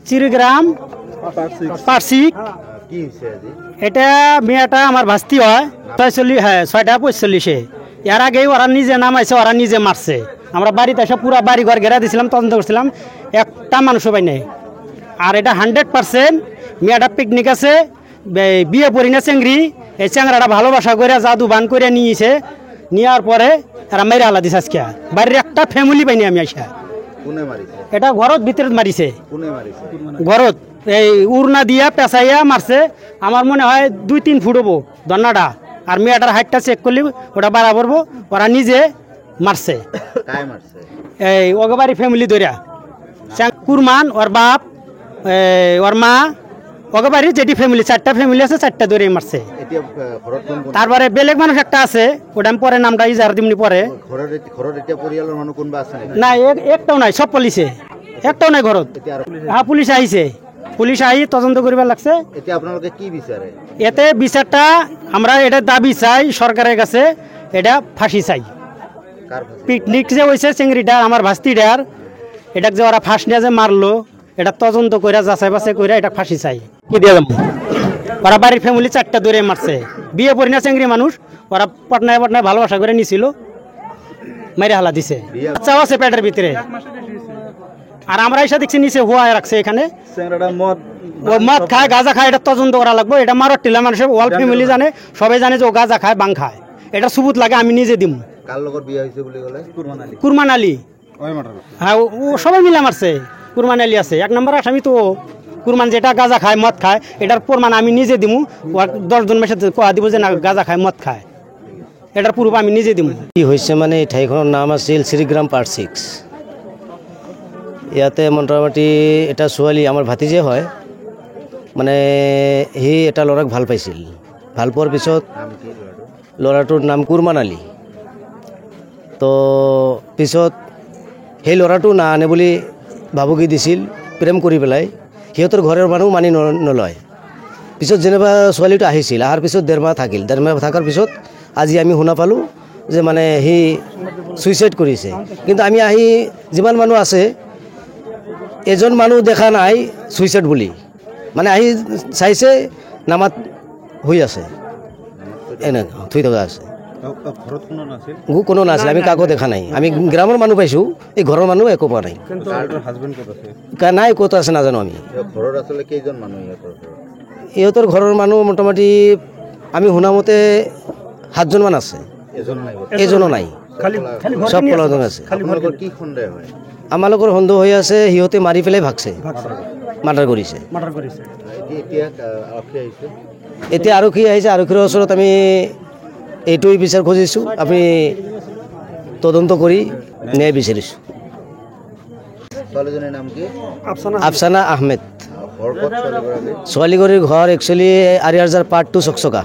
চিরগ্রাম পার্সিক এটা মেয়েটা আমার ভাস্তি হয় 46 হ্যাঁ 6টা 45-এ এর আগেই ওরা নিজে নামাইছে ওরা নিজে মারছে আমরা বাড়িতে এসে পুরো বাড়ি ঘর ঘেরা দিয়েছিলাম তদন্ত করছিলাম একটা মানুষও পাই নাই আর এটা 100% মেয়েটা পিকনিক আছে বিয়ে পড়ি না চেংড়ি এই চ্যাংরাটা ভালোবাসা করে জাদু বান করে নিয়েছে নেওয়ার পরে এরা মেরে আলা দিছে আজকে বাড়ির একটা ফ্যামিলি পাইনি আমি আসা এটা ঘরত ভিতরে মারিছে ঘরত এই উড়না দিয়া পেঁচাইয়া মারছে আমার মনে হয় 2-3 ফুট হবো দন্নাটা আর মেয়েটার হাইটটা চেক করলি ওটা বাড়া পড়বো ওরা নিজে মারছে এই ওগবাড়ি ফ্যামিলি ধরিয়া কুরমান ওর বাপ ওর মা ওগবাড়ি যেটি ফ্যামিলি 4টা ফ্যামিলি আছে 4টা ধরে মারছে তারপরে বেলেগ মানুষ একটা আছে ওটা আমি পরে নামটা ইজার দিমনি পরে না একটাও নাই সব পুলিশে একটাও নাই ঘরত হ্যাঁ পুলিশ আহিছে পুলিশ আহি তদন্ত করিবার লাগছে এতে বিচারটা আমরা এটা দাবি চাই সরকারের কাছে এটা ফাঁসি চাই পিকনিক যে হয়েছে চেংড়িটার আমার ভাস্তিটার এটা যে ওরা ফাঁস নিয়ে যে মারলো এটা তদন্ত করে যাচাই বাছাই করে এটা ফাঁসি চাই কি দিয়ে যাবো ওরা বাড়ির ফ্যামিলি 4টা ধরে মারছে বিয়ে পড়ি না চেংড়ি মানুষ ওরা পটনায় পটনায় ভালোবাসা করে নিছিল মেরে হালা দিছে বাচ্চাও আছে পেটের ভিতরে আর আমরা এসে দেখছি নিচে হুয়া রাখছে এখানে মদ খায় গাঁজা খায় এটা তদন্ত করা লাগবে এটা মারট টিলা মানুষের ওয়াল ফ্যামিলি জানে সবাই জানে যে ও গাঁজা খায় বাং খায় এটা সুবুত লাগে আমি নিজে দিম কুরমান আলী হ্যাঁ ও সবাই মিলে মারছে কুরমান আলী আছে 1 নম্বর আসামি তো কুরমান যেটা গাঁজা খায় মদ খায় এটার প্রমাণ আমি নিজে দিমু 10 জন মেশে কোয়া দিব যে না গাঁজা খায় মদ খায় এটার প্রুফ আমি নিজে দিমু কি হয়েছে মানে ঠাইখনৰ নাম আছিল চিৰিগ্ৰাম পাৰ্ট 6 ইয়াতে মোটামুটি এটা ছোৱালী আমাৰ ভাতিজে হয় মানে সি এটা ল'ৰাক ভাল পাইছিল ভাল পোৱাৰ পিছত ল'ৰাটোৰ নাম কুৰমান আলী তো পিছত সেই ল'ৰাটো না আনে বুলি ভাবুকি দিছিল প্ৰেম কৰি পেলাই সিহঁতৰ ঘৰৰ মানুহ মানি নলয় পিছত যেনিবা ছোৱালীটো আহিছিল অহাৰ পিছত 1.5 মাহ থাকিল 1.5 মাহ থকাৰ পিছত আজি আমি শুনা পালোঁ যে মানে সি ছুইচাইড কৰিছে কিন্তু আমি আহি যিমান মানুহ আছে এজন মানুহ দেখা নাই ছুইচাইড বুলি মানে আহি চাইছে নামাত হৈ আছে এনে থৈ থকা আছে কোনো নাছিল আমি কাকো দেখা নাই আমি গ্ৰামৰ মানুহ পাইছোঁ এই ঘৰৰ মানুহ একো পোৱা নাই নাই ক'ত আছে নাজানো আমি ইহঁতৰ ঘৰৰ মানুহ মোটামুটি আমি শুনামতে 7 জনমান আছে এজনো নাই সব পলাতক আছে আমালোকৰ সন্দেহ হৈ আছে সিহঁতে মাৰি পেলাই ভাগছে মাৰ্ডাৰ কৰিছে এতিয়া আৰক্ষী আহিছে আৰক্ষীৰ ওচৰত আমি এইটোই বিচাৰ খুজিছোঁ আমি তদন্ত কৰি ন্যায় বিচাৰিছোঁ আফসানা আহমেদ ছোৱালীগৰীৰ ঘৰ একচুৱেলি আৰিয়াৰজাৰ পাৰ্ট 2 চকচকা